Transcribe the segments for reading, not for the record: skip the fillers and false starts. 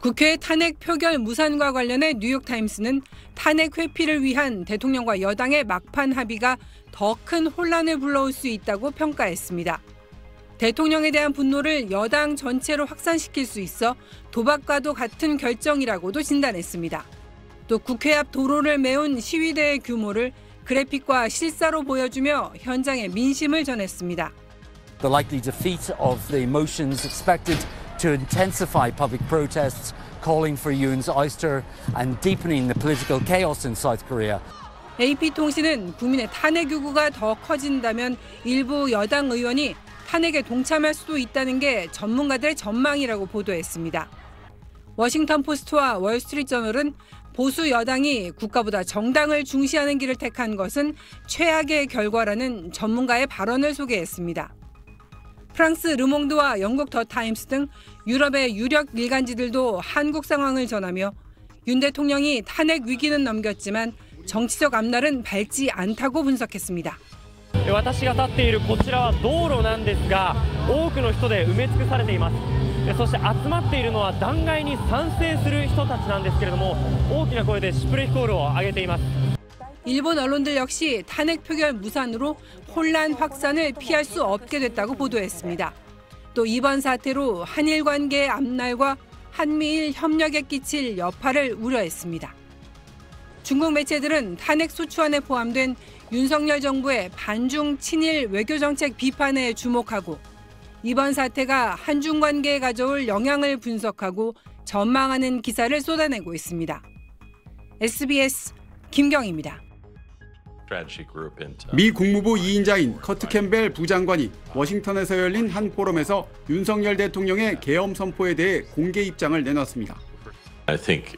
국회 탄핵 표결 무산과 관련해 뉴욕타임스는 탄핵 회피를 위한 대통령과 여당의 막판 합의가 더 큰 혼란을 불러올 수 있다고 평가했습니다. 대통령에 대한 분노를 여당 전체로 확산시킬 수 있어 도박과도 같은 결정이라고도 진단했습니다. 또 국회 앞 도로를 메운 시위대의 규모를 그래픽과 실사로 보여주며 현장의 민심을 전했습니다. The likely defeat of the motions expected to intensify public protests calling for Yoon's ouster and deepening the political chaos in South Korea. AP통신은 국민의 탄핵 요구가 더 커진다면 일부 여당 의원이 탄핵에 동참할 수도 있다는 게 전문가들의 전망이라고 보도했습니다. 워싱턴 포스트와 월스트리트저널은 보수 여당이 국가보다 정당을 중시하는 길을 택한 것은 최악의 결과라는 전문가의 발언을 소개했습니다. 프랑스 르몽드와 영국 더 타임스 등 유럽의 유력 일간지들도 한국 상황을 전하며 윤 대통령이 탄핵 위기는 넘겼지만 정치적 앞날은 밝지 않다고 분석했습니다. 私が立っているこちらは道路なんですが、多くの人で埋め尽くされています。そして集まっているのは弾劾に賛成する人たちなんですけれども、大きな声でシュプレヒコールを上げています。 일본 언론들 역시 탄핵 표결 무산으로 혼란 확산을 피할 수 없게 됐다고 보도했습니다. 또 이번 사태로 한일 관계의 앞날과 한미일 협력에 끼칠 여파를 우려했습니다. 중국 매체들은 탄핵 소추안에 포함된 윤석열 정부의 반중 친일 외교정책 비판에 주목하고 이번 사태가 한중 관계에 가져올 영향을 분석하고 전망하는 기사를 쏟아내고 있습니다. SBS 김경입니다. 미 국무부 2인자인 커트 캠벨 부장관이 워싱턴에서 열린 한 포럼에서 윤석열 대통령의 계엄 선포에 대해 공개 입장을 내놨습니다. I think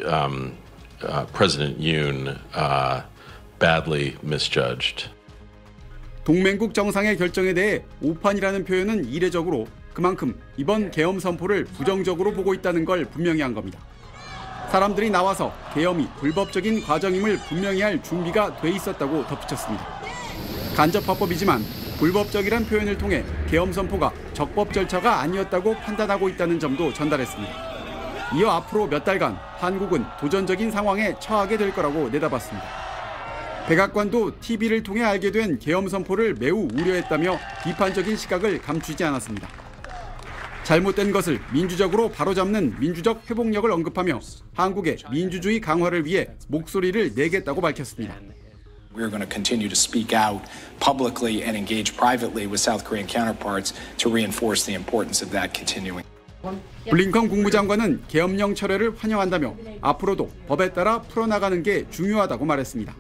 President Yoon badly misjudged. 동맹국 정상의 결정에 대해 오판이라는 표현은 이례적으로 그만큼 이번 계엄 선포를 부정적으로 보고 있다는 걸 분명히 한 겁니다. 사람들이 나와서 계엄이 불법적인 과정임을 분명히 할 준비가 돼 있었다고 덧붙였습니다. 간접화법이지만 불법적이란 표현을 통해 계엄 선포가 적법 절차가 아니었다고 판단하고 있다는 점도 전달했습니다. 이어 앞으로 몇 달간 한국은 도전적인 상황에 처하게 될 거라고 내다봤습니다. 백악관도 TV를 통해 알게 된 계엄 선포를 매우 우려했다며 비판적인 시각을 감추지 않았습니다. 잘못된 것을 민주적으로 바로잡는 민주적 회복력을 언급하며 한국의 민주주의 강화를 위해 목소리를 내겠다고 밝혔습니다. We're going to continue to speak out publicly and engage privately with South Korean counterparts to reinforce the importance of that continuing. 블링컨 국무장관은 계엄령 철회를 환영한다며 앞으로도 법에 따라 풀어나가는 게 중요하다고 말했습니다.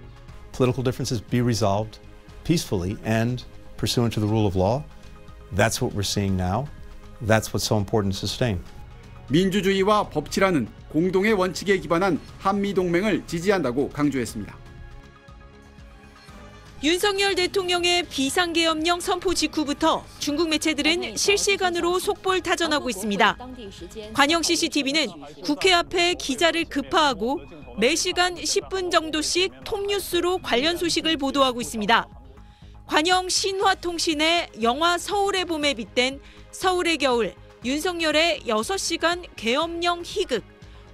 Political differences be resolved peacefully and pursuant to the rule of law. That's what we're seeing now. That's what's so important to sustain. 민주주의와 법치라는 공동의 원칙에 기반한 한미동맹을 지지한다고 강조했습니다. 윤석열 대통령의 비상계엄령 선포 직후부터 중국 매체들은 실시간으로 속보를 타전하고 있습니다. 관영 CCTV는 국회 앞에 기자를 급파하고 매시간 10분 정도씩 톱뉴스로 관련 소식을 보도하고 있습니다. 관영 신화통신의 영화 서울의 봄에 빗댄 서울의 겨울, 윤석열의 6시간 계엄령 희극,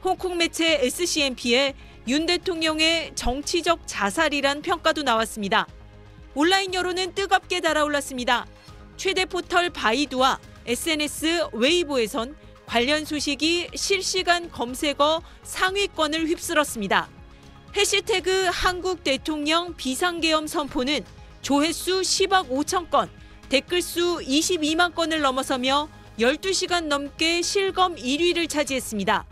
홍콩 매체 SCMP의 윤 대통령의 정치적 자살이란 평가도 나왔습니다. 온라인 여론은 뜨겁게 달아올랐습니다. 최대 포털 바이두와 SNS 웨이보에선 관련 소식이 실시간 검색어 상위권을 휩쓸었습니다. 해시태그 한국 대통령 비상계엄 선포는 조회수 10억 5천 건, 댓글수 22만 건을 넘어서며 12시간 넘게 실검 1위를 차지했습니다.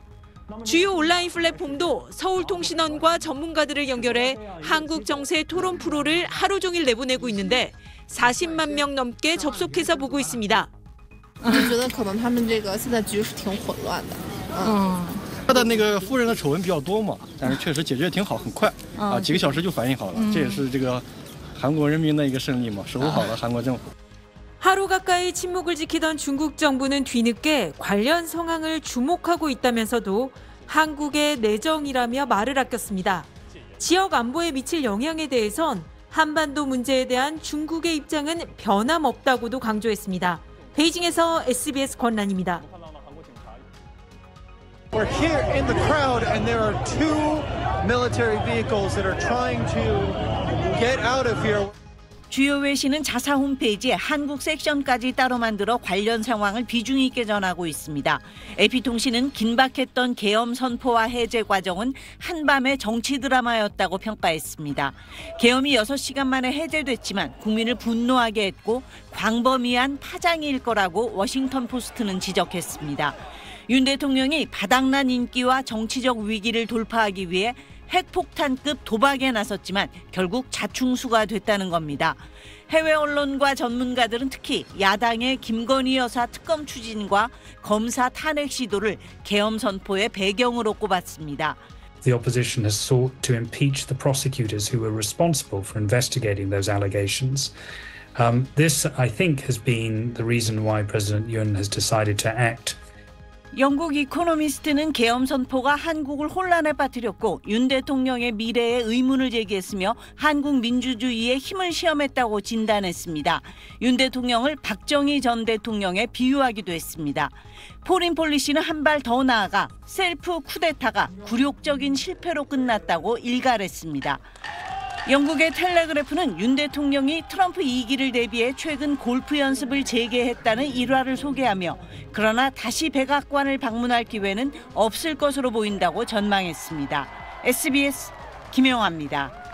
주요 온라인 플랫폼도 서울통신원과 전문가들을 연결해 한국 정세 토론 프로를 하루 종일 내보내고 있는데 40만 명 넘게 접속해서 보고 있습니다. 我觉得可能他们这个现在局势挺混乱的。他的那个夫人的丑闻比较多嘛，但是确实解决挺好，很快啊，几个小时就反应好了。这也是这个韩国人民的一个胜利嘛，守护好了韩国政府。 하루 가까이 침묵을 지키던 중국 정부는 뒤늦게 관련 상황을 주목하고 있다면서도 한국의 내정이라며 말을 아꼈습니다. 지역 안보에 미칠 영향에 대해선 한반도 문제에 대한 중국의 입장은 변함없다고도 강조했습니다. 베이징에서 SBS 권란입니다. We're here in the crowd and there are two military vehicles that are trying to get out of here. 주요 외신은 자사 홈페이지에 한국 섹션까지 따로 만들어 관련 상황을 비중 있게 전하고 있습니다. AP통신은 긴박했던 계엄 선포와 해제 과정은 한밤의 정치 드라마였다고 평가했습니다. 계엄이 6시간 만에 해제됐지만 국민을 분노하게 했고 광범위한 파장일 거라고 워싱턴 포스트는 지적했습니다. 윤 대통령이 바닥난 인기와 정치적 위기를 돌파하기 위해 핵폭탄급 도박에 나섰지만 결국 자충수가 됐다는 겁니다. 해외 언론과 전문가들은 특히 야당의 김건희 여사 특검 추진과 검사 탄핵 시도를 계엄 선포의 배경으로 꼽았습니다. The opposition has sought to impeach the prosecutors who were responsible for investigating those allegations. This, I think, has been the reason why President Yoon has decided to act. 영국 이코노미스트는 계엄 선포가 한국을 혼란에 빠뜨렸고 윤 대통령의 미래에 의문을 제기했으며 한국 민주주의에 힘을 시험했다고 진단했습니다. 윤 대통령을 박정희 전 대통령에 비유하기도 했습니다. 포린 폴리시는 한 발 더 나아가 셀프 쿠데타가 굴욕적인 실패로 끝났다고 일갈했습니다. 영국의 텔레그래프는 윤 대통령이 트럼프 2기를 대비해 최근 골프 연습을 재개했다는 일화를 소개하며 그러나 다시 백악관을 방문할 기회는 없을 것으로 보인다고 전망했습니다. SBS 김영아입니다.